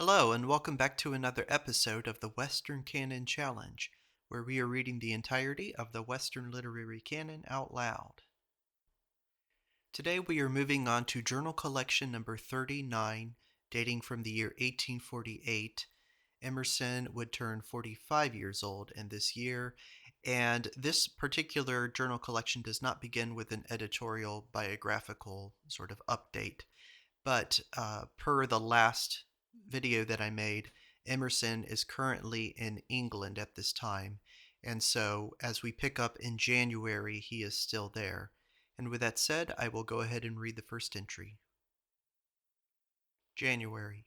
Hello, and welcome back to another episode of the Western Canon Challenge, where we are reading the entirety of the Western Literary Canon out loud. Today we are moving on to journal collection number 39, dating from the year 1848. Emerson would turn 45 years old in this year, and this particular journal collection does not begin with an editorial biographical sort of update. But per the last video that I made, Emerson is currently in England at this time. And so as we pick up in January, he is still there. And with that said, I will go ahead and read the first entry. January.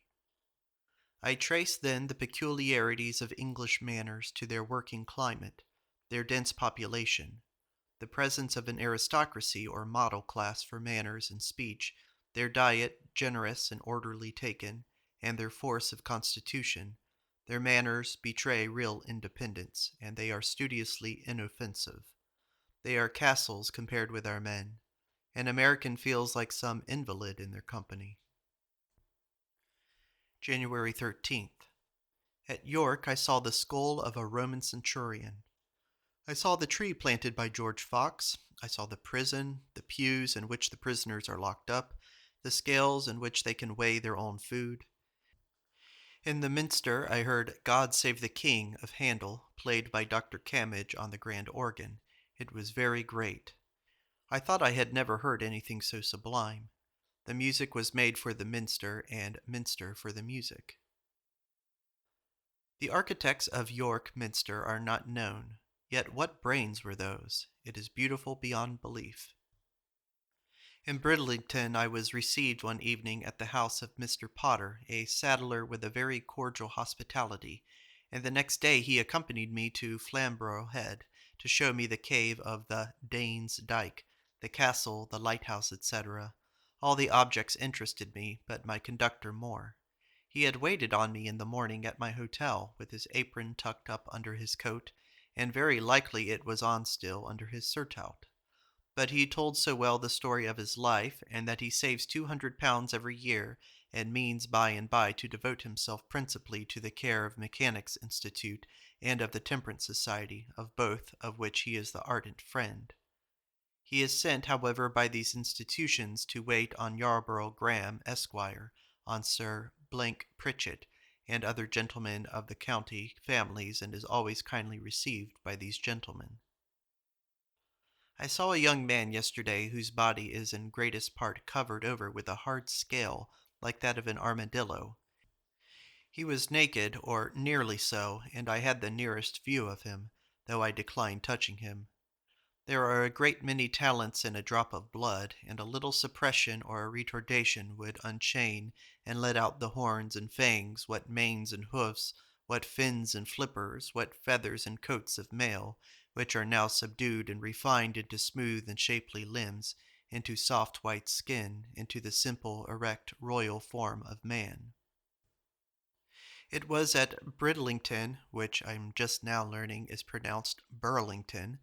I trace then the peculiarities of English manners to their working climate, their dense population, the presence of an aristocracy or model class for manners and speech, their diet generous and orderly taken, and their force of constitution. Their manners betray real independence, and they are studiously inoffensive. They are castles compared with our men. An American feels like some invalid in their company. January 13th. At York I saw the skull of a Roman centurion. I saw the tree planted by George Fox. I saw the prison, the pews in which the prisoners are locked up, the scales in which they can weigh their own food. In the minster I heard God Save the King of Handel, played by Dr. Cammage on the grand organ. It was very great. I thought I had never heard anything so sublime. The music was made for the minster, and minster for the music. The architects of York Minster are not known. Yet what brains were those! It is beautiful beyond belief. In Bridlington I was received one evening at the house of Mr. Potter, a saddler with a very cordial hospitality, and the next day he accompanied me to Flamborough Head to show me the cave of the Danes Dyke, the castle, the lighthouse, etc. All the objects interested me, but my conductor more. He had waited on me in the morning at my hotel, with his apron tucked up under his coat, and very likely it was on still under his surtout. But he told so well the story of his life, and that he saves £200 every year, and means by and by to devote himself principally to the care of Mechanics' Institute and of the Temperance Society, of both of which he is the ardent friend. He is sent, however, by these institutions to wait on Yarborough Graham, Esquire, on Sir Pritchett, and other gentlemen of the county families, and is always kindly received by these gentlemen. I saw a young man yesterday whose body is in greatest part covered over with a hard scale like that of an armadillo. He was naked, or nearly so, and I had the nearest view of him, though I declined touching him. There are a great many talents in a drop of blood, and a little suppression or a retardation would unchain and let out the horns and fangs, what manes and hoofs, what fins and flippers, what feathers and coats of mail, which are now subdued and refined into smooth and shapely limbs, into soft white skin, into the simple, erect, royal form of man. It was at Bridlington, which I'm just now learning is pronounced Burlington,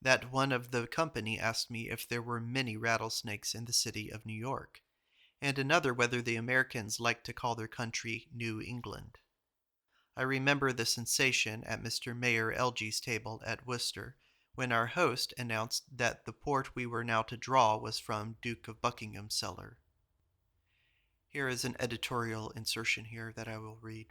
that one of the company asked me if there were many rattlesnakes in the city of New York, and another whether the Americans liked to call their country New England. I remember the sensation at Mr. Mayor Elgie's table at Worcester, when our host announced that the port we were now to draw was from Duke of Buckingham's cellar. Here is an editorial insertion here that I will read.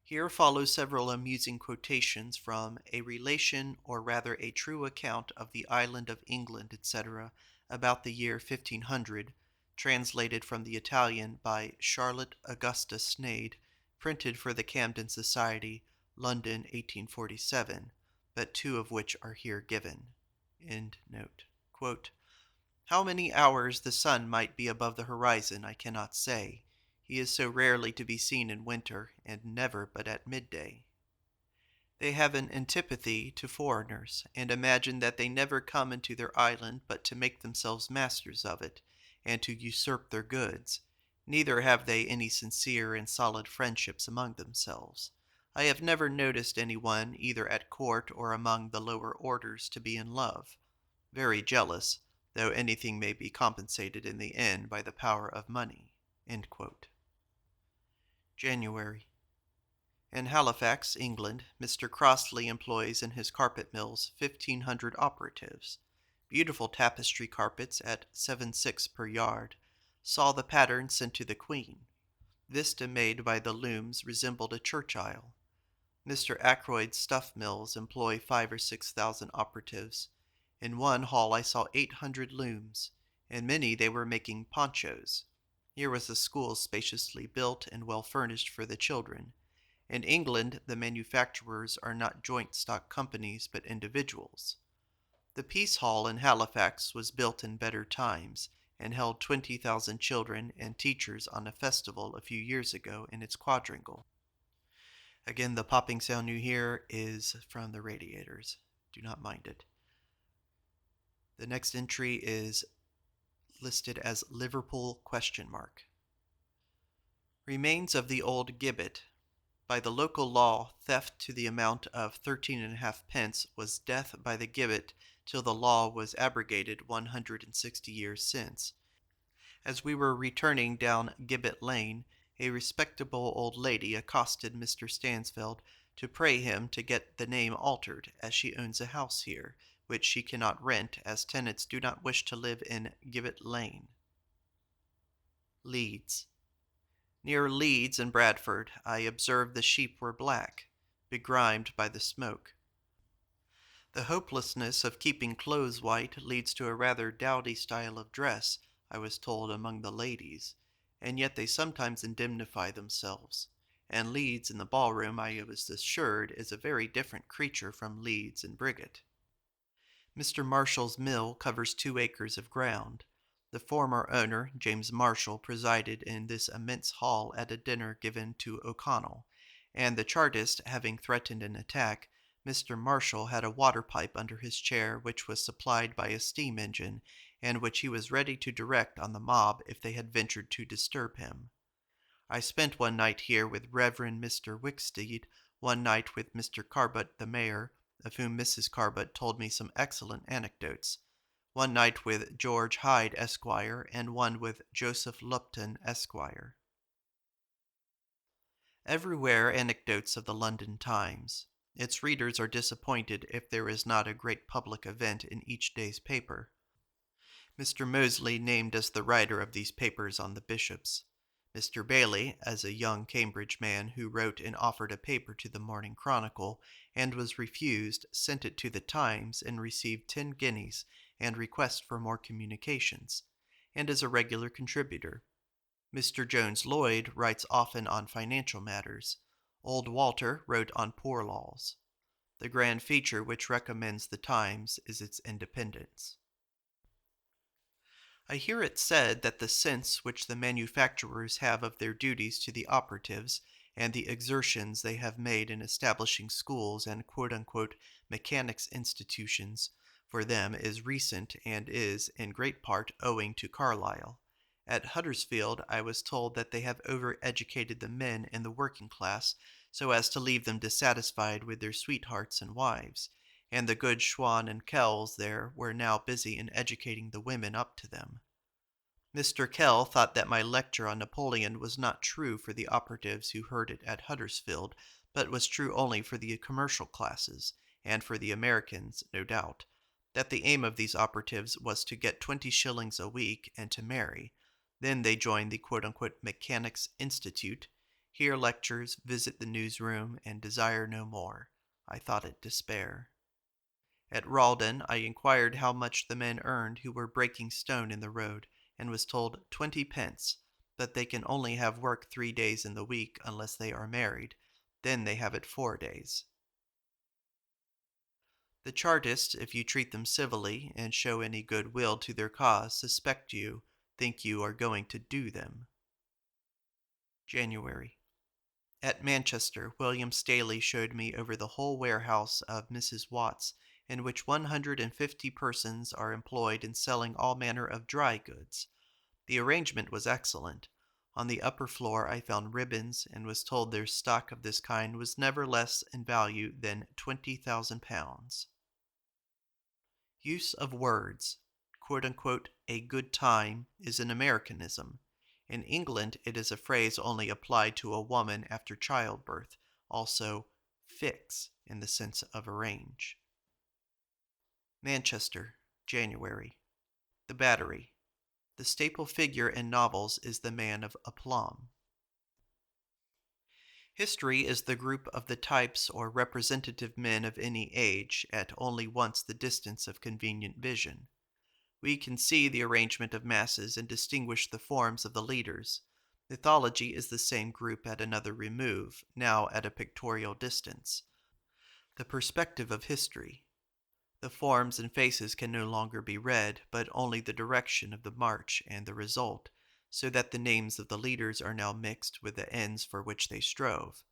Here follow several amusing quotations from A Relation, or rather a True Account of the Island of England, etc., about the year 1500, translated from the Italian by Charlotte Augusta Snade, printed for the Camden Society, London, 1847, but two of which are here given. End note. Quote, How many hours the sun might be above the horizon I cannot say. He is so rarely to be seen in winter, and never but at midday. They have an antipathy to foreigners, and imagine that they never come into their island but to make themselves masters of it, and to usurp their goods. Neither have they any sincere and solid friendships among themselves. I have never noticed any one, either at court or among the lower orders, to be in love. Very jealous, though anything may be compensated in the end by the power of money. End quote. January. In Halifax, England, Mr. Crossley employs in his carpet mills 1,500 operatives. Beautiful tapestry carpets at 7/6 per yard. Saw the pattern sent to the Queen. Vista made by the looms resembled a church aisle. Mr. Ackroyd's stuff mills employ 5 or 6,000 operatives. In one hall I saw 800 looms. In many they were making ponchos. Here was a school spaciously built and well furnished for the children. In England, the manufacturers are not joint stock companies, but individuals. The Peace Hall in Halifax was built in better times, and held 20,000 children and teachers on a festival a few years ago in its quadrangle. Again, the popping sound you hear is from the radiators. Do not mind it. The next entry is listed as Liverpool ? Remains of the old gibbet. By the local law, theft to the amount of 13½ pence was death by the gibbet till the law was abrogated 160 years since. As we were returning down Gibbet Lane, a respectable old lady accosted Mr. Stansfeld to pray him to get the name altered, as she owns a house here, which she cannot rent, as tenants do not wish to live in Gibbet Lane. Leeds. Near Leeds and Bradford, I observed the sheep were black, begrimed by the smoke. The hopelessness of keeping clothes white leads to a rather dowdy style of dress, I was told, among the ladies, and yet they sometimes indemnify themselves, and Leeds in the ballroom, I was assured, is a very different creature from Leeds in Briggate. Mr. Marshall's mill covers 2 acres of ground. The former owner, James Marshall, presided in this immense hall at a dinner given to O'Connell, and the Chartist having threatened an attack, Mr. Marshall had a water pipe under his chair which was supplied by a steam engine, and which he was ready to direct on the mob if they had ventured to disturb him. I spent one night here with Reverend Mr. Wicksteed, one night with Mr. Carbut the mayor, of whom Mrs. Carbut told me some excellent anecdotes, one night with George Hyde, Esquire, and one with Joseph Lupton, Esquire. Everywhere anecdotes of the London Times. Its readers are disappointed if there is not a great public event in each day's paper. Mr. Moseley named as the writer of these papers on the bishops. Mr. Bailey, as a young Cambridge man who wrote and offered a paper to the Morning Chronicle, and was refused, sent it to the Times and received 10 guineas and request for more communications, and is a regular contributor. Mr. Jones Lloyd writes often on financial matters. Old Walter wrote on poor laws. The grand feature which recommends the Times is its independence. I hear it said that the sense which the manufacturers have of their duties to the operatives, and the exertions they have made in establishing schools and quote-unquote mechanics institutions for them is recent, and is, in great part, owing to Carlyle. At Huddersfield I was told that they have over-educated the men in the working class, so as to leave them dissatisfied with their sweethearts and wives, and the good Schwann and Kells there were now busy in educating the women up to them. Mr. Kell thought that my lecture on Napoleon was not true for the operatives who heard it at Huddersfield, but was true only for the commercial classes, and for the Americans, no doubt, that the aim of these operatives was to get 20 shillings a week and to marry. Then they join the quote-unquote Mechanics Institute, hear lectures, visit the newsroom, and desire no more. I thought it despair. At Rawdon I inquired how much the men earned who were breaking stone in the road, and was told 20 pence, but they can only have work 3 days in the week unless they are married. Then they have it 4 days. The Chartists, if you treat them civilly and show any good will to their cause, suspect you, think you are going to do them. January. At Manchester, William Staley showed me over the whole warehouse of Mrs. Watts, in which 150 persons are employed in selling all manner of dry goods. The arrangement was excellent. On the upper floor I found ribbons, and was told their stock of this kind was never less in value than £20,000. Use of words. Quote-unquote, a good time is an Americanism. In England, it is a phrase only applied to a woman after childbirth, also fix in the sense of arrange. Manchester, January. The Battery. The staple figure in novels is the man of aplomb. History is the group of the types or representative men of any age at only once the distance of convenient vision. We can see the arrangement of masses and distinguish the forms of the leaders. Mythology is the same group at another remove, now at a pictorial distance. The perspective of history. The forms and faces can no longer be read, but only the direction of the march and the result, so that the names of the leaders are now mixed with the ends for which they strove.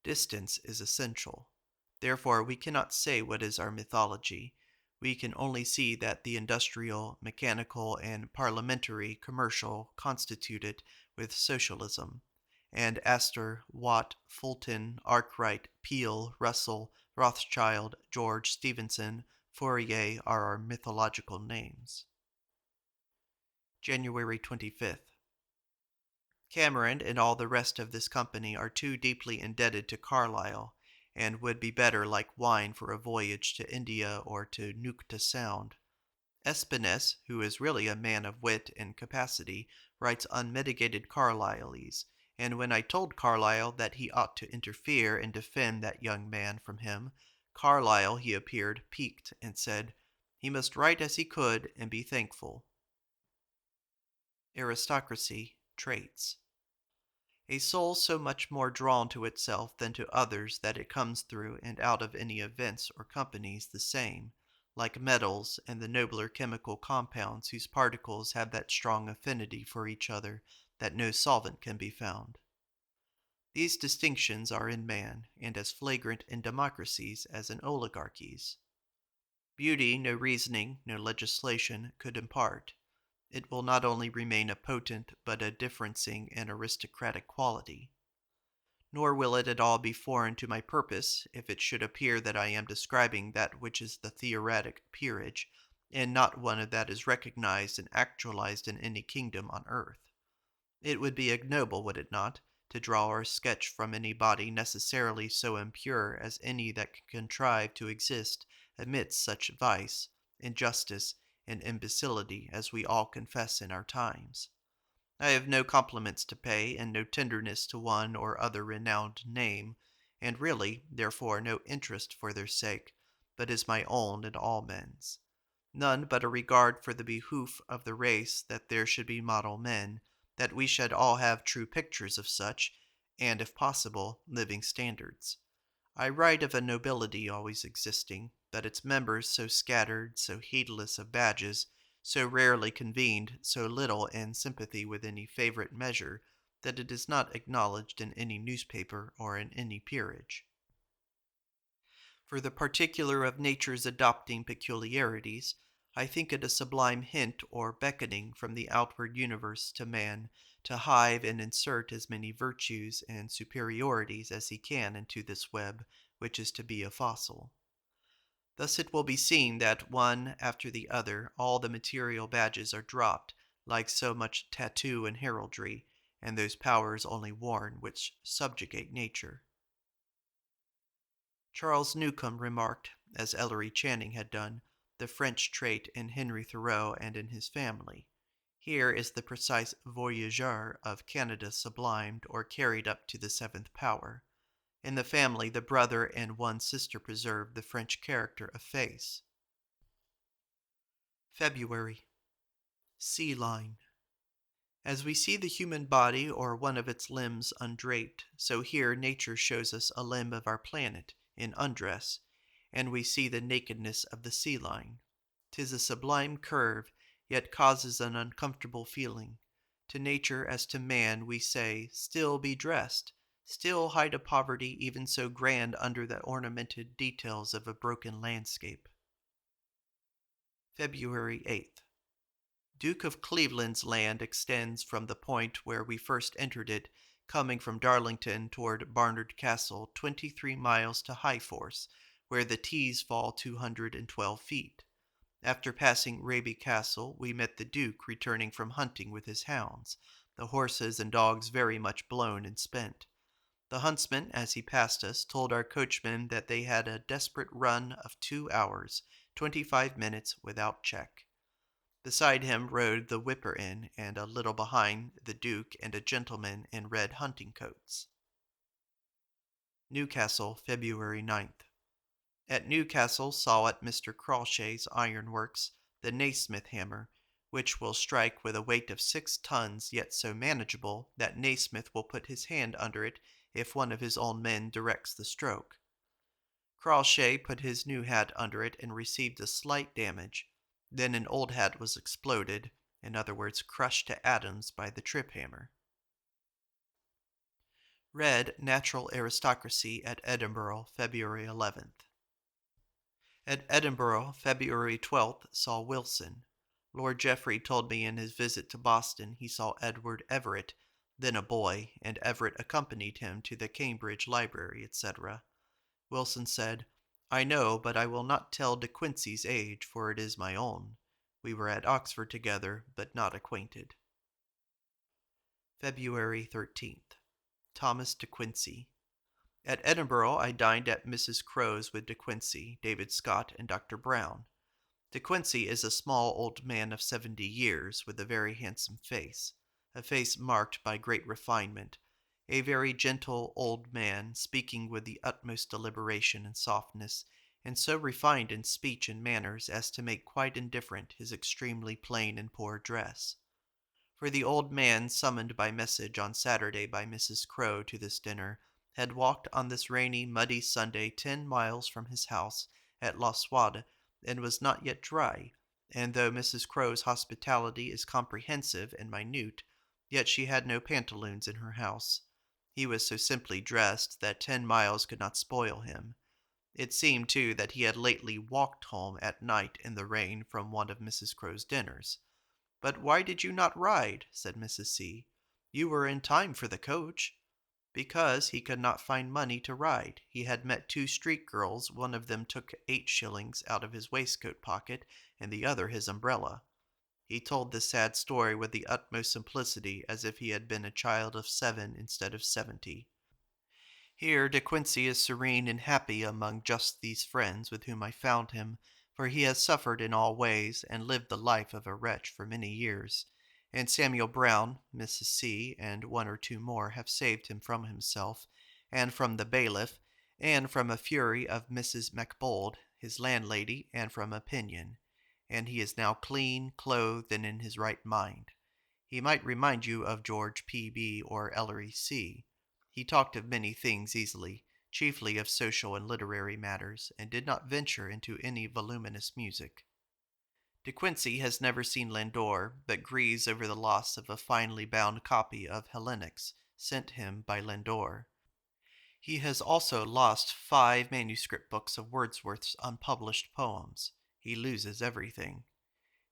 Distance is essential. Therefore, we cannot say what is our mythology. We can only see that the industrial, mechanical, and parliamentary commercial constitute it with socialism, and Astor, Watt, Fulton, Arkwright, Peel, Russell, Rothschild, George Stephenson, Fourier are our mythological names. January 25th. Cameron and all the rest of this company are too deeply indebted to Carlyle, and would be better like wine for a voyage to India or to Nukhta Sound. Espines, who is really a man of wit and capacity, writes unmitigated Carlylese, and when I told Carlyle that he ought to interfere and defend that young man from him, Carlyle, he appeared piqued, and said, he must write as he could and be thankful. Aristocracy, Traits. A soul so much more drawn to itself than to others that it comes through and out of any events or companies the same, like metals and the nobler chemical compounds whose particles have that strong affinity for each other that no solvent can be found. These distinctions are in man, and as flagrant in democracies as in oligarchies. Beauty no reasoning, no legislation could impart. It will not only remain a potent but a differencing and aristocratic quality. Nor will it at all be foreign to my purpose if it should appear that I am describing that which is the theoretic peerage, and not one that is recognized and actualized in any kingdom on earth. It would be ignoble, would it not, to draw or sketch from any body necessarily so impure as any that can contrive to exist amidst such vice, injustice, and imbecility as we all confess in our times. I have no compliments to pay, and no tenderness to one or other renowned name, and really, therefore, no interest for their sake, but is my own and all men's. None but a regard for the behoof of the race that there should be model men, that we should all have true pictures of such, and, if possible, living standards. I write of a nobility always existing, but its members so scattered, so heedless of badges, so rarely convened, so little in sympathy with any favorite measure, that it is not acknowledged in any newspaper or in any peerage. For the particular of nature's adopting peculiarities, I think it a sublime hint or beckoning from the outward universe to man to hive and insert as many virtues and superiorities as he can into this web, which is to be a fossil. Thus it will be seen that one after the other all the material badges are dropped, like so much tattoo and heraldry, and those powers only worn which subjugate nature. Charles Newcomb remarked, as Ellery Channing had done, the French trait in Henry Thoreau and in his family. Here is the precise voyageur of Canada sublimed or carried up to the seventh power. In the family, the brother and one sister preserved the French character of face. February. Sea line. As we see the human body or one of its limbs undraped, so here nature shows us a limb of our planet in undress, and we see the nakedness of the sea line. 'Tis a sublime curve, yet causes an uncomfortable feeling. To nature as to man we say, still be dressed, still hide a poverty even so grand under the ornamented details of a broken landscape. February 8th. Duke of Cleveland's land extends from the point where we first entered it, coming from Darlington toward Barnard Castle, 23 miles to Highforce, where the Tees fall 212 feet. After passing Raby Castle, we met the Duke returning from hunting with his hounds. the horses and dogs very much blown and spent. The huntsman, as he passed us, told our coachman that they had a desperate run of 2 hours, 25 minutes without check. Beside him rode the whipper-in, and a little behind the Duke and a gentleman in red hunting coats. Newcastle, February 9th. At Newcastle saw at Mr. Crawshay's ironworks the Naismith hammer, which will strike with a weight of 6 tons, yet so manageable that Naismith will put his hand under it if one of his own men directs the stroke. Crawshay put his new hat under it and received a slight damage. Then an old hat was exploded, in other words, crushed to atoms by the trip hammer. Read Natural Aristocracy at Edinburgh, February 11th. At Edinburgh, February 12th, saw Wilson. Lord Jeffrey told me in his visit to Boston he saw Edward Everett, then a boy, and Everett accompanied him to the Cambridge Library, etc. Wilson said, "I know, but I will not tell De Quincey's age, for it is my own. We were at Oxford together, but not acquainted." February 13th. Thomas De Quincey. At Edinburgh I dined at Mrs. Crow's with De Quincey, David Scott, and Dr. Brown. De Quincey is a small old man of 70 years, with a very handsome face, a face marked by great refinement, a very gentle old man, speaking with the utmost deliberation and softness, and so refined in speech and manners as to make quite indifferent his extremely plain and poor dress. For the old man, summoned by message on Saturday by Mrs. Crow to this dinner, had walked on this rainy, muddy Sunday 10 miles from his house at La Suade, and was not yet dry, and though Mrs. Crow's hospitality is comprehensive and minute, yet she had no pantaloons in her house. He was so simply dressed that 10 miles could not spoil him. It seemed, too, that he had lately walked home at night in the rain from one of Mrs. Crow's dinners. "But why did you not ride?" said Mrs. C. "You were in time for the coach." "Because he could not find money to ride. He had met 2 street girls. One of them took 8 shillings out of his waistcoat pocket, and the other his umbrella." He told this sad story with the utmost simplicity, as if he had been a child of 7 instead of 70. Here De Quincey is serene and happy among just these friends with whom I found him, for he has suffered in all ways, and lived the life of a wretch for many years, and Samuel Brown, Mrs. C., and 1 or 2 more have saved him from himself, and from the bailiff, and from a fury of Mrs. Macbold, his landlady, and from opinion, and he is now clean, clothed, and in his right mind. He might remind you of George P.B. or Ellery C. He talked of many things easily, chiefly of social and literary matters, and did not venture into any voluminous music. De Quincey has never seen Landor, but grieves over the loss of a finely bound copy of Hellenics, sent him by Landor. He has also lost 5 manuscript books of Wordsworth's unpublished poems. He loses everything.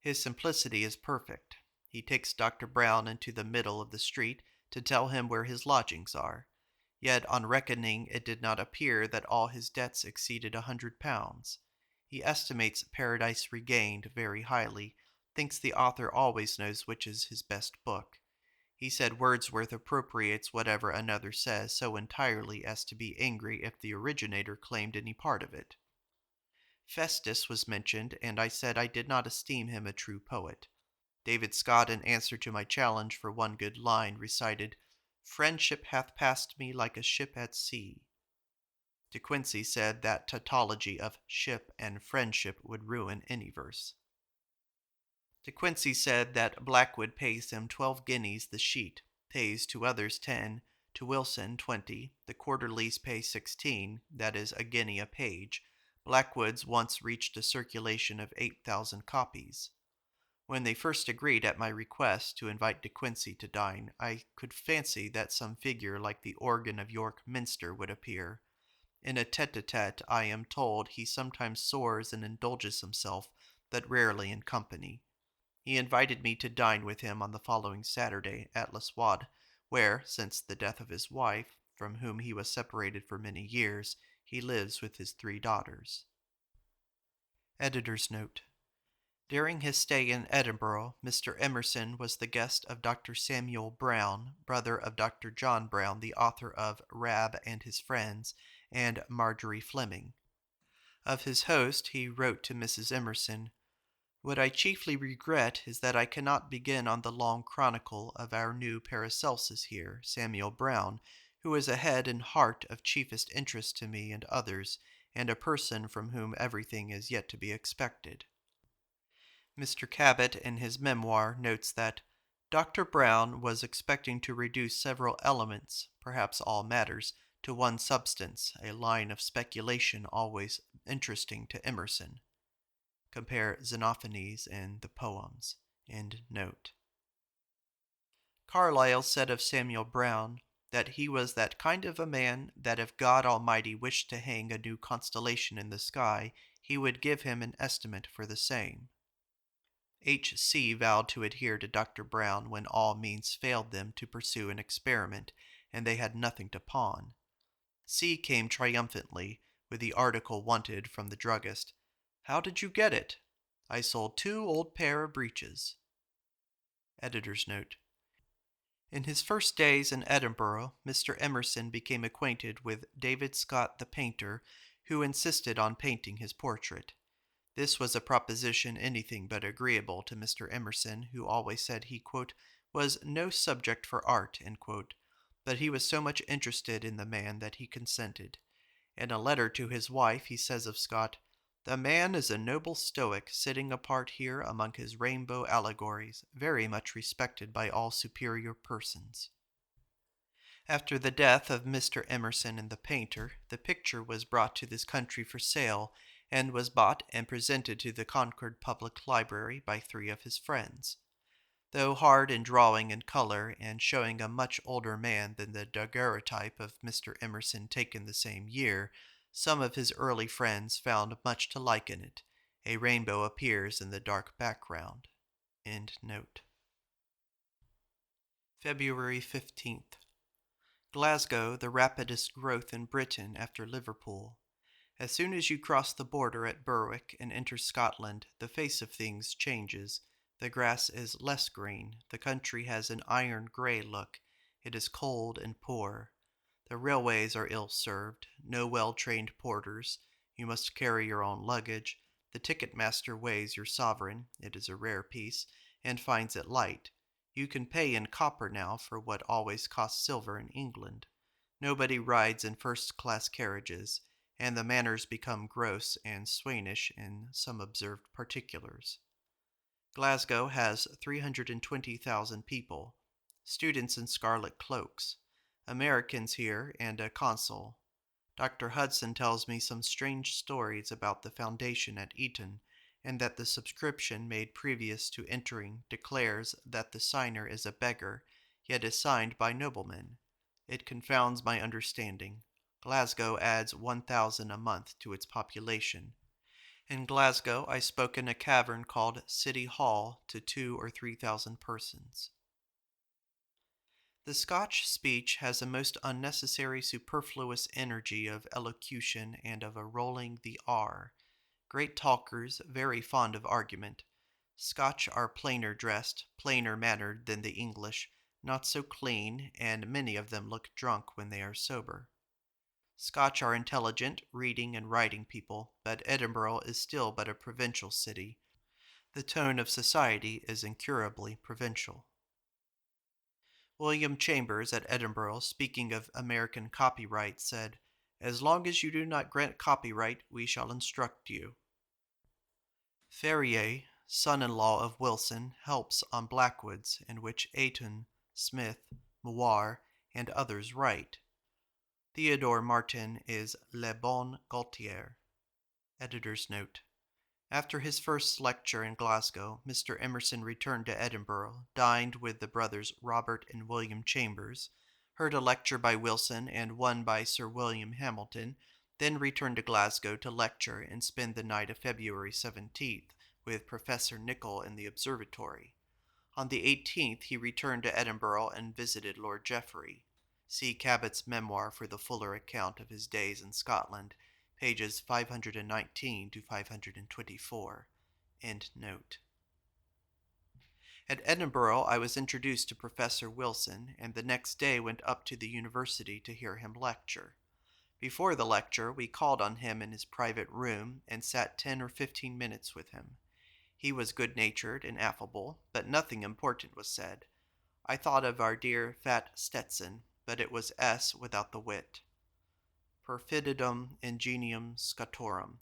His simplicity is perfect. He takes Dr. Brown into the middle of the street to tell him where his lodgings are. Yet on reckoning it did not appear that all his debts exceeded £100. He estimates Paradise Regained very highly, thinks the author always knows which is his best book. He said Wordsworth appropriates whatever another says so entirely as to be angry if the originator claimed any part of it. Festus was mentioned, and I said I did not esteem him a true poet. David Scott, in answer to my challenge for one good line, recited, "Friendship hath passed me like a ship at sea." De Quincey said that tautology of ship and friendship would ruin any verse. De Quincey said that Blackwood pays him 12 guineas the sheet, pays to others 10, to Wilson 20, the quarterlies pay 16, that is a guinea a page. Blackwood's once reached a circulation of 8,000 copies. When they first agreed at my request to invite De Quincey to dine, I could fancy that some figure like the organ of York Minster would appear. In a tete-a-tete, I am told, he sometimes soars and indulges himself, but rarely in company. He invited me to dine with him on the following Saturday at La Suade, where, since the death of his wife, from whom he was separated for many years, he lives with his 3 daughters. Editor's Note: During his stay in Edinburgh, Mr. Emerson was the guest of Dr. Samuel Brown, brother of Dr. John Brown, the author of Rab and His Friends and Marjorie Fleming. Of his host, he wrote to Mrs. Emerson, "What I chiefly regret is that I cannot begin on the long chronicle of our new Paracelsus here, Samuel Brown, who is a head and heart of chiefest interest to me and others, and a person from whom everything is yet to be expected." Mr. Cabot, in his memoir, notes that Dr. Brown was expecting to reduce several elements, perhaps all matters, to one substance, a line of speculation always interesting to Emerson. Compare Xenophanes and the Poems. End note. Carlyle said of Samuel Brown that he was that kind of a man that if God Almighty wished to hang a new constellation in the sky, he would give him an estimate for the same. H.C. vowed to adhere to Dr. Brown when all means failed them to pursue an experiment, and they had nothing to pawn. C. came triumphantly with the article wanted from the druggist. "How did you get it?" "I sold 2 old pair of breeches." Editor's note. In his first days in Edinburgh, Mr. Emerson became acquainted with David Scott the painter, who insisted on painting his portrait. This was a proposition anything but agreeable to Mr. Emerson, who always said he, quote, "was no subject for art," end quote, but he was so much interested in the man that he consented. In a letter to his wife he says of Scott, "The man is a noble stoic, sitting apart here among his rainbow allegories, very much respected by all superior persons." After the death of Mr. Emerson and the painter, the picture was brought to this country for sale, and was bought and presented to the Concord Public Library by 3 of his friends. Though hard in drawing and color, and showing a much older man than the daguerreotype of Mr. Emerson taken the same year, some of his early friends found much to like in it. A rainbow appears in the dark background. End note. February 15th. Glasgow, the rapidest growth in Britain after Liverpool. As soon as you cross the border at Berwick and enter Scotland, the face of things changes. The grass is less green. The country has an iron grey look. It is cold and poor. The railways are ill served. No well-trained porters. You must carry your own luggage. The ticket-master weighs your sovereign, it is a rare piece, and finds it light. You can pay in copper now for what always cost silver in England. Nobody rides in first-class carriages, and the manners become gross and swainish in some observed particulars. Glasgow has 320,000 people, students in scarlet cloaks, Americans here, and a consul. Dr. Hudson tells me some strange stories about the foundation at Eton, and that the subscription made previous to entering declares that the signer is a beggar, yet is signed by noblemen. It confounds my understanding. Glasgow adds 1,000 a month to its population. In Glasgow, I spoke in a cavern called City Hall to 2,000 or 3,000 persons. The Scotch speech has a most unnecessary superfluous energy of elocution and of a rolling the R. Great talkers, very fond of argument. Scotch are plainer dressed, plainer mannered than the English, not so clean, and many of them look drunk when they are sober. Scotch are intelligent, reading and writing people, but Edinburgh is still but a provincial city. The tone of society is incurably provincial. William Chambers at Edinburgh, speaking of American copyright, said, "As long as you do not grant copyright, we shall instruct you." Ferrier, son-in-law of Wilson, helps on Blackwoods, in which Ayton, Smith, Mouar, and others write. Theodore Martin is Le Bon Gaultier. Editor's note. After his first lecture in Glasgow, Mr. Emerson returned to Edinburgh, dined with the brothers Robert and William Chambers, heard a lecture by Wilson and one by Sir William Hamilton, then returned to Glasgow to lecture and spend the night of February 17th with Professor Nicholl in the observatory. On the 18th he returned to Edinburgh and visited Lord Jeffrey. See Cabot's memoir for the fuller account of his days in Scotland, pages 519 to 524. End note. At Edinburgh, I was introduced to Professor Wilson, and the next day went up to the university to hear him lecture. Before the lecture, we called on him in his private room and sat 10 or 15 minutes with him. He was good-natured and affable, but nothing important was said. I thought of our dear fat Stetson, but it was S without the wit. Perfididum ingenium Scotorum.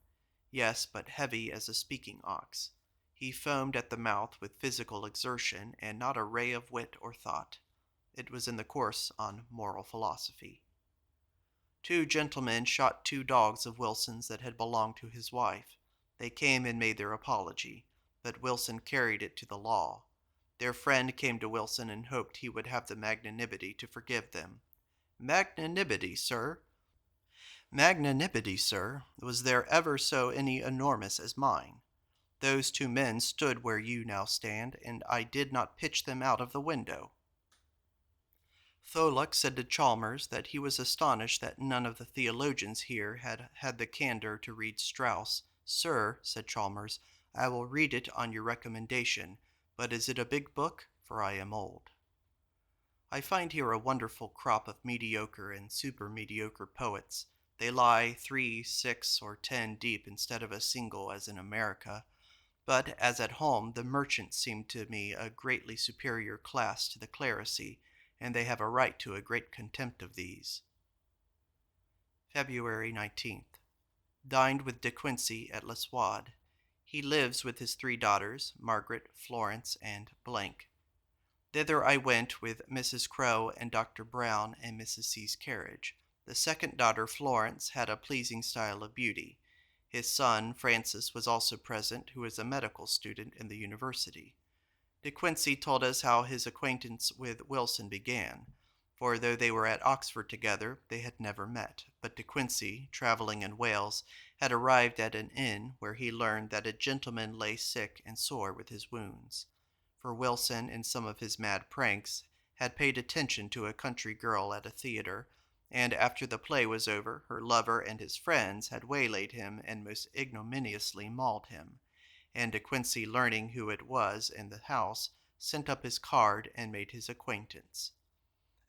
Yes, but heavy as a speaking ox. He foamed at the mouth with physical exertion, and not a ray of wit or thought. It was in the course on moral philosophy. 2 gentlemen shot 2 dogs of Wilson's that had belonged to his wife. They came and made their apology, but Wilson carried it to the law. Their friend came to Wilson and hoped he would have the magnanimity to forgive them. Magnanimity, sir? Magnanimity, sir, was there ever so any enormous as mine? Those 2 men stood where you now stand, and I did not pitch them out of the window. Tholuck said to Chalmers that he was astonished that none of the theologians here had had the candor to read Strauss. Sir, said Chalmers, I will read it on your recommendation, but is it a big book? For I am old. I find here a wonderful crop of mediocre and super-mediocre poets. They lie 3, 6, or 10 deep instead of a single as in America. But, as at home, the merchants seem to me a greatly superior class to the clerisy, and they have a right to a great contempt of these. February 19th. Dined with De Quincey at L'Eswade. He lives with his 3 daughters, Margaret, Florence, and Blank. Thither I went with Mrs. Crowe and Dr. Brown and Mrs. C.'s carriage. The second daughter, Florence, had a pleasing style of beauty. His son, Francis, was also present, who is a medical student in the university. De Quincey told us how his acquaintance with Wilson began, for though they were at Oxford together, they had never met. But De Quincey, travelling in Wales, had arrived at an inn where he learned that a gentleman lay sick and sore with his wounds. For Wilson, in some of his mad pranks, had paid attention to a country girl at a theatre, and after the play was over, her lover and his friends had waylaid him and most ignominiously mauled him. And De Quincey, learning who it was in the house, sent up his card and made his acquaintance.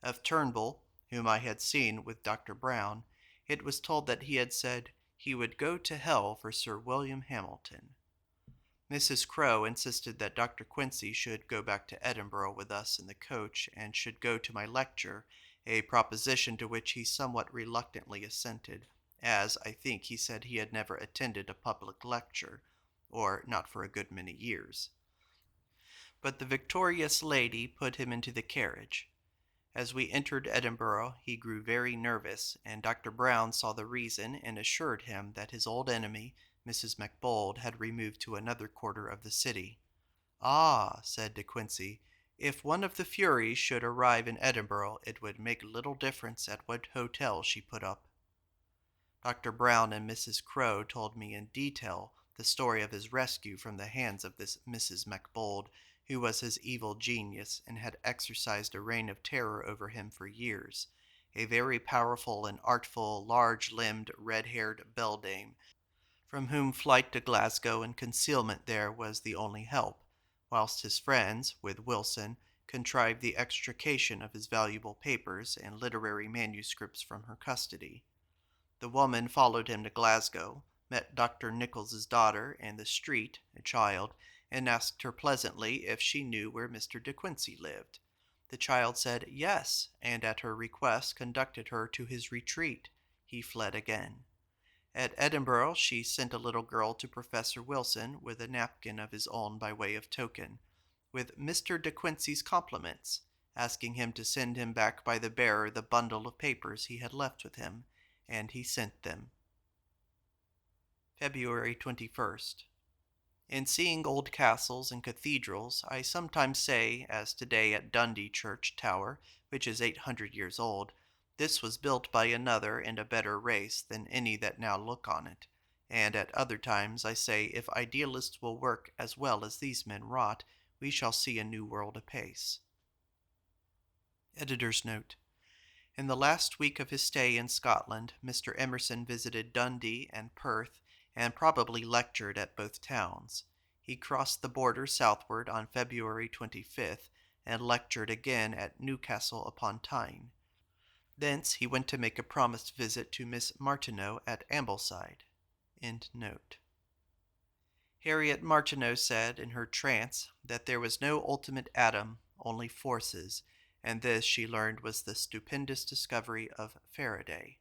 Of Turnbull, whom I had seen with Dr. Brown, it was told that he had said he would go to hell for Sir William Hamilton. Mrs. Crowe insisted that Dr. Quincey should go back to Edinburgh with us in the coach and should go to my lecture, a proposition to which he somewhat reluctantly assented, as I think he said he had never attended a public lecture, or not for a good many years. But the victorious lady put him into the carriage. As we entered Edinburgh, he grew very nervous, and Dr. Brown saw the reason and assured him that his old enemy, Mrs. Macbold, had removed to another quarter of the city. Ah, said De Quincey, if one of the Furies should arrive in Edinburgh, it would make little difference at what hotel she put up. Dr. Brown and Mrs. Crowe told me in detail the story of his rescue from the hands of this Mrs. Macbold, who was his evil genius and had exercised a reign of terror over him for years, a very powerful and artful, large-limbed, red-haired beldame, from whom flight to Glasgow and concealment there was the only help, whilst his friends, with Wilson, contrived the extrication of his valuable papers and literary manuscripts from her custody. The woman followed him to Glasgow, met Dr. Nichols's daughter in the street, a child, and asked her pleasantly if she knew where Mr. De Quincey lived. The child said yes, and at her request conducted her to his retreat. He fled again. At Edinburgh she sent a little girl to Professor Wilson with a napkin of his own by way of token, with Mr. De Quincey's compliments, asking him to send him back by the bearer the bundle of papers he had left with him, and he sent them. February 21st. In seeing old castles and cathedrals, I sometimes say, as today at Dundee Church Tower, which is 800 years old, this was built by another and a better race than any that now look on it. And at other times I say, if idealists will work as well as these men wrought, we shall see a new world apace. Editor's note. In the last week of his stay in Scotland, Mr. Emerson visited Dundee and Perth, and probably lectured at both towns. he crossed the border southward on February 25th and lectured again at Newcastle upon Tyne. Thence he went to make a promised visit to Miss Martineau at Ambleside. End note. Harriet Martineau said in her trance that there was no ultimate atom, only forces, and this, she learned, was the stupendous discovery of Faraday.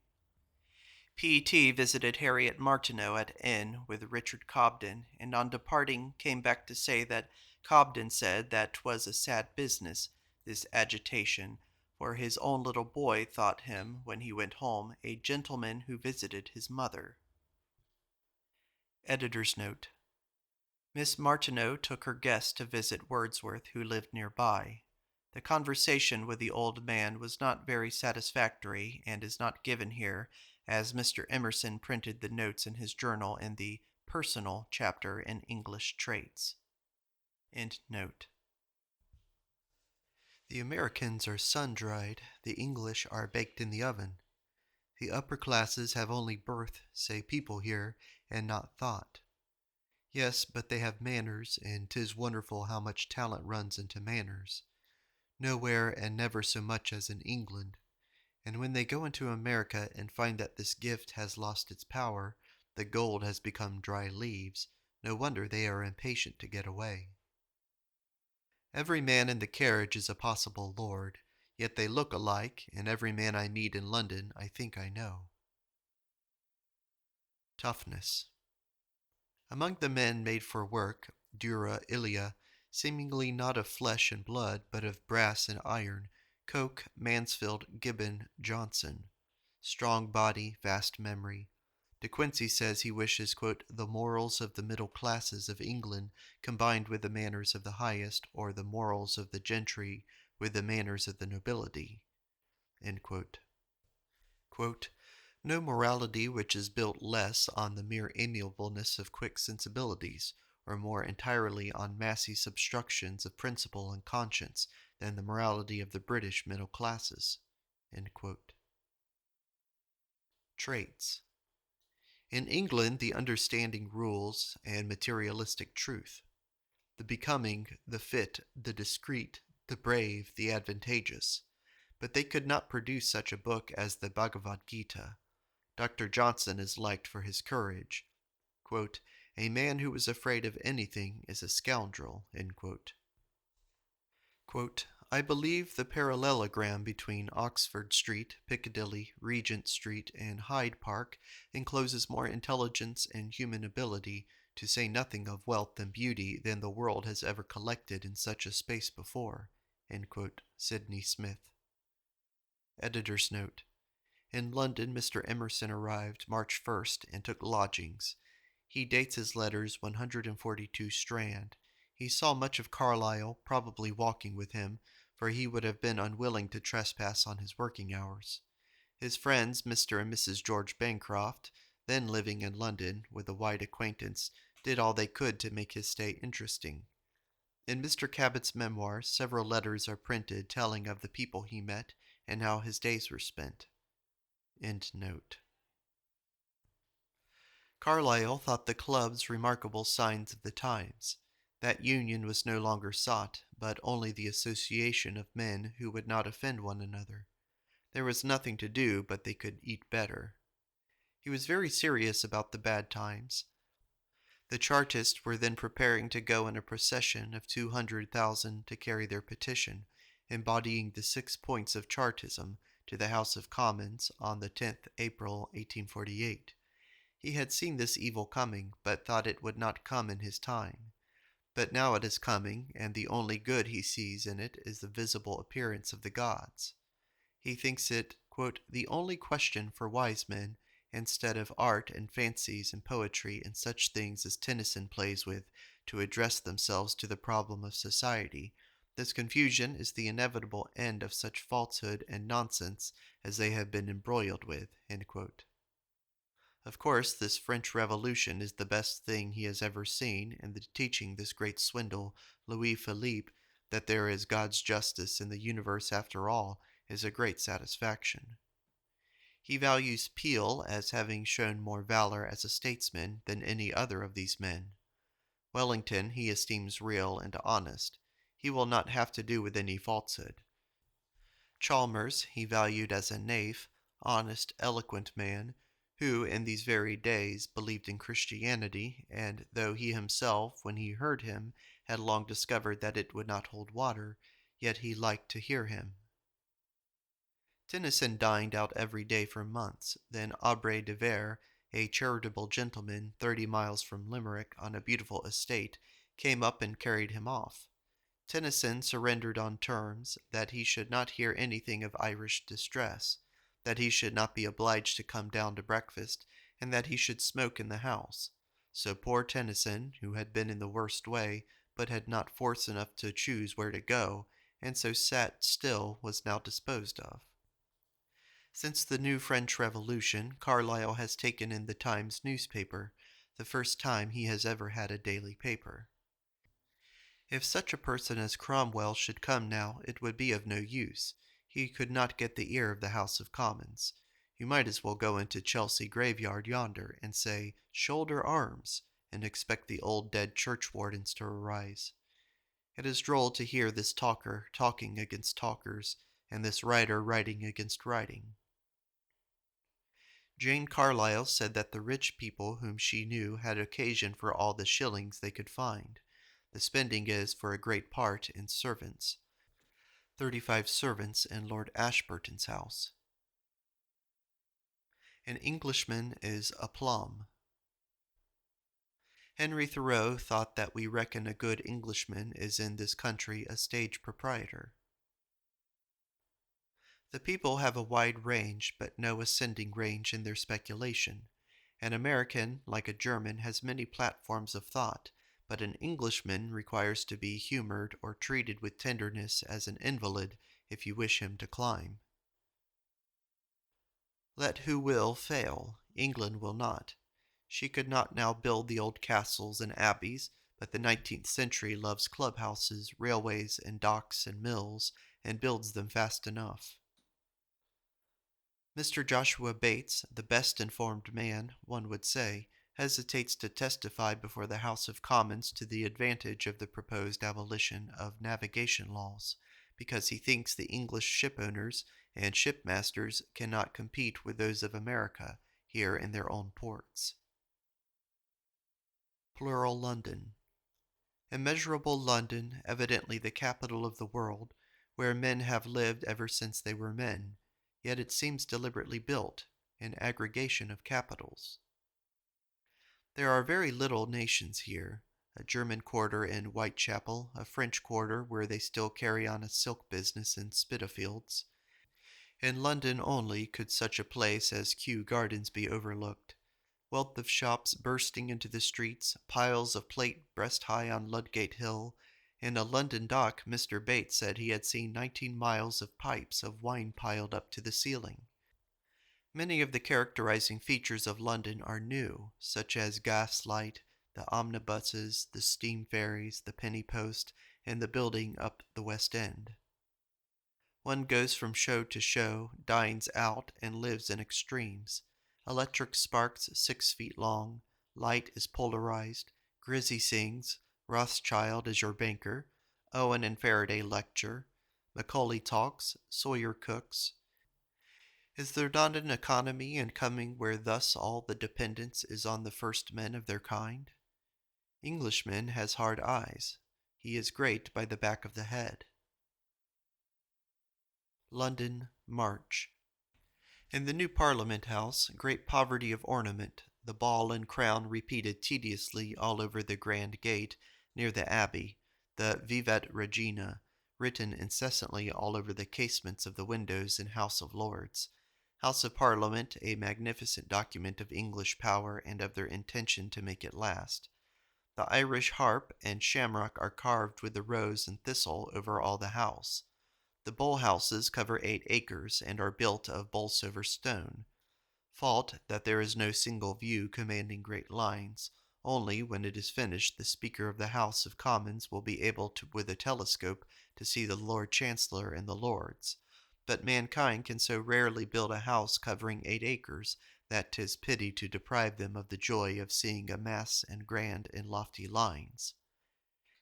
P.T. visited Harriet Martineau at N with Richard Cobden, and on departing came back to say that Cobden said that 'twas a sad business, this agitation, for his own little boy thought him, when he went home, a gentleman who visited his mother. Editor's note. Miss Martineau took her guest to visit Wordsworth, who lived nearby. The conversation with the old man was not very satisfactory, and is not given here, as Mr. Emerson printed the notes in his journal in the personal chapter in English traits. End note. The Americans are sun-dried, the English are baked in the oven. The upper classes have only birth, say people here, and not thought. Yes, but they have manners, and 'tis wonderful how much talent runs into manners. Nowhere and never so much as in England. And when they go into America and find that this gift has lost its power, the gold has become dry leaves, no wonder they are impatient to get away. Every man in the carriage is a possible lord, yet they look alike, and every man I meet in London I think I know. Toughness. Among the men made for work, dura ilia, seemingly not of flesh and blood, but of brass and iron, Coke, Mansfield, Gibbon, Johnson. Strong body, vast memory. De Quincey says he wishes, quote, the morals of the middle classes of England combined with the manners of the highest, or the morals of the gentry with the manners of the nobility. End quote. Quote, no morality which is built less on the mere amiableness of quick sensibilities, or more entirely on massy substructions of principle and conscience, than the morality of the British middle classes. Traits. In England, the understanding rules and materialistic truth. The becoming, the fit, the discreet, the brave, the advantageous. But they could not produce such a book as the Bhagavad Gita. Dr. Johnson is liked for his courage. Quote, a man who is afraid of anything is a scoundrel. Quote, I believe the parallelogram between Oxford Street, Piccadilly, Regent Street, and Hyde Park encloses more intelligence and human ability, to say nothing of wealth and beauty, than the world has ever collected in such a space before. Sidney Smith. Editor's note. In London, Mr. Emerson arrived March 1st and took lodgings. He dates his letters 142 Strand. He saw much of Carlyle, probably walking with him, for he would have been unwilling to trespass on his working hours. His friends, Mr. and Mrs. George Bancroft, then living in London, with a wide acquaintance, did all they could to make his stay interesting. In Mr. Cabot's memoirs, several letters are printed telling of the people he met and how his days were spent. End note. Carlyle thought the clubs remarkable signs of the times. That union was no longer sought, but only the association of men who would not offend one another. There was nothing to do, but they could eat better. He was very serious about the bad times. The Chartists were then preparing to go in a procession of 200,000 to carry their petition, embodying the 6 points of Chartism, to the House of Commons on the 10th April, 1848. He had seen this evil coming, but thought it would not come in his time. But now it is coming, and the only good he sees in it is the visible appearance of the gods. He thinks it, quote, the only question for wise men, instead of art and fancies and poetry and such things as Tennyson plays with, to address themselves to the problem of society. This confusion is the inevitable end of such falsehood and nonsense as they have been embroiled with. End quote. Of course, this French Revolution is the best thing he has ever seen, and the teaching this great swindle, Louis Philippe, that there is God's justice in the universe after all, is a great satisfaction. He values Peel as having shown more valor as a statesman than any other of these men. Wellington he esteems real and honest. He will not have to do with any falsehood. Chalmers he valued as a naif, honest, eloquent man, who in these very days believed in Christianity, and though he himself, when he heard him, had long discovered that it would not hold water, yet he liked to hear him. Tennyson dined out every day for months. Then Aubrey de Vere, a charitable gentleman 30 miles from Limerick on a beautiful estate, came up and carried him off. Tennyson surrendered on terms that he should not hear anything of Irish distress, that he should not be obliged to come down to breakfast, and that he should smoke in the house. So poor Tennyson, who had been in the worst way, but had not force enough to choose where to go, and so sat still, was now disposed of. Since the new French Revolution, Carlyle has taken in the Times newspaper, the first time he has ever had a daily paper. If such a person as Cromwell should come now, it would be of no use. He could not get the ear of the House of Commons. You might as well go into Chelsea graveyard yonder and say, "Shoulder arms," and expect the old dead churchwardens to arise. It is droll to hear this talker talking against talkers, and this writer writing against writing. Jane Carlyle said that the rich people whom she knew had occasion for all the shillings they could find. The spending is, for a great part, in servants. 35 servants in Lord Ashburton's house. An Englishman is a plum. Henry Thoreau thought that we reckon a good Englishman is in this country a stage proprietor. The people have a wide range, but no ascending range in their speculation. An American, like a German, has many platforms of thought, but an Englishman requires to be humored or treated with tenderness as an invalid if you wish him to climb. Let who will fail, England will not. She could not now build the old castles and abbeys, but the 19th century loves clubhouses, railways, and docks and mills, and builds them fast enough. Mr. Joshua Bates, the best informed man, one would say, hesitates to testify before the House of Commons to the advantage of the proposed abolition of navigation laws, because he thinks the English shipowners and shipmasters cannot compete with those of America here in their own ports. Plural London. Immeasurable London, evidently the capital of the world, where men have lived ever since they were men, yet it seems deliberately built, an aggregation of capitals. There are very little nations here, a German quarter in Whitechapel, a French quarter where they still carry on a silk business in Spitalfields. In London only could such a place as Kew Gardens be overlooked. Wealth of shops bursting into the streets, piles of plate breast high on Ludgate Hill. In a London dock, Mr. Bates said he had seen 19 miles of pipes of wine piled up to the ceiling. Many of the characterizing features of London are new, such as gaslight, the omnibuses, the steam ferries, the penny post, and the building up the West End. One goes from show to show, dines out, and lives in extremes. Electric sparks 6 feet long, light is polarized, Grizzy sings, Rothschild is your banker, Owen and Faraday lecture, Macaulay talks, Sawyer cooks. Is there not an economy in coming where thus all the dependence is on the first men of their kind? Englishman has hard eyes. He is great by the back of the head. London, March. In the new Parliament House, great poverty of ornament, the ball and crown repeated tediously all over the grand gate near the Abbey, the Vivat Regina, written incessantly all over the casements of the windows in House of Lords. House of Parliament, a magnificent document of English power and of their intention to make it last. The Irish harp and shamrock are carved with the rose and thistle over all the house. The bull houses cover 8 acres and are built of Bolsover stone. Fault that there is no single view commanding great lines. Only when it is finished the Speaker of the House of Commons will be able to, with a telescope, to see the Lord Chancellor and the Lords. but mankind can so rarely build a house covering 8 acres that 'tis pity to deprive them of the joy of seeing a mass and grand and lofty lines.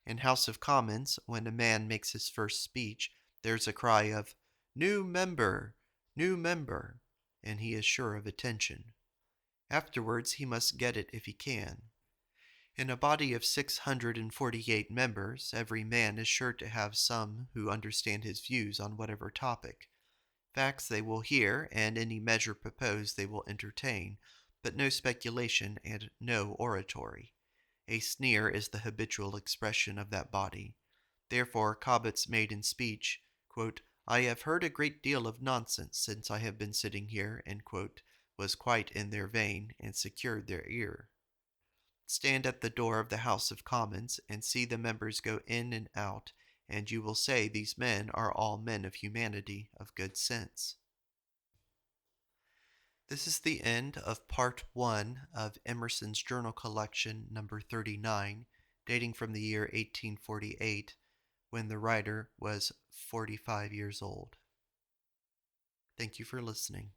In House of Commons, when a man makes his first speech, there's a cry of New Member! New Member! And he is sure of attention. Afterwards he must get it if he can. In a body of 648 members, every man is sure to have some who understand his views on whatever topic. Facts they will hear, and any measure proposed they will entertain, but no speculation and no oratory. A sneer is the habitual expression of that body. Therefore Cobbett's maiden speech, quote, "I have heard a great deal of nonsense since I have been sitting here," quote, was quite in their vein and secured their ear. Stand at the door of the House of Commons and see the members go in and out, and you will say these men are all men of humanity, of good sense. This is the end of part 1 of Emerson's journal collection number 39, dating from the year 1848, when the writer was 45 years old. Thank you for listening.